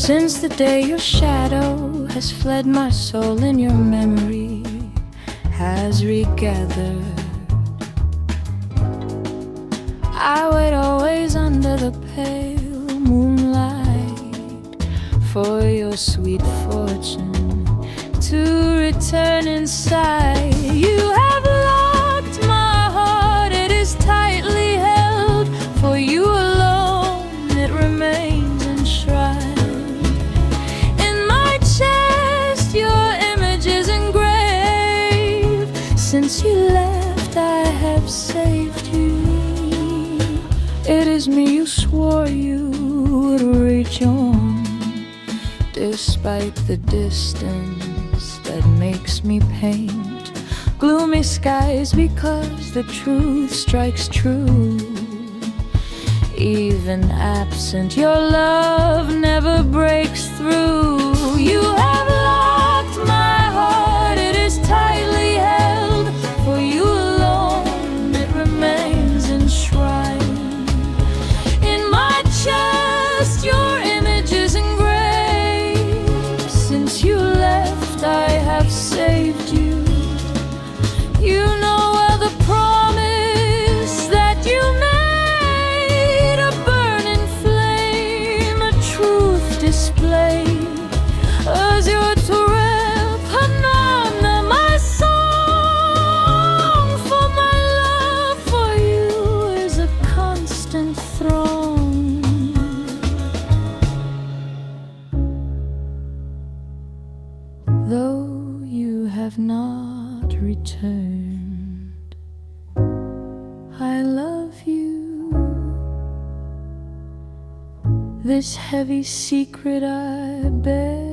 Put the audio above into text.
Since the day your shadow has fled, my soul in your memory has regathered. I wait always under the pale moonlight for your sweet fortune to return inside. You have locked my heart, it is tightly held. For you alone it remains enshrined. In my chest your image is engraved. Since you left I have saved you. It is me you swore you would reach on, despite the distance that makes me paint gloomy skies, because the truth strikes true. Even absent, your love never breaks through. You have locked my heart, it is tightly held. For you alone it remains enshrined. In my chest your image is engraved. Since you left I have saved you. You know well the promise that you made, a burning flame, a truth display. As your Torel Panamna, my song, for my love for you is a constant throng. Though you have not returned, I love you. This heavy secret I bear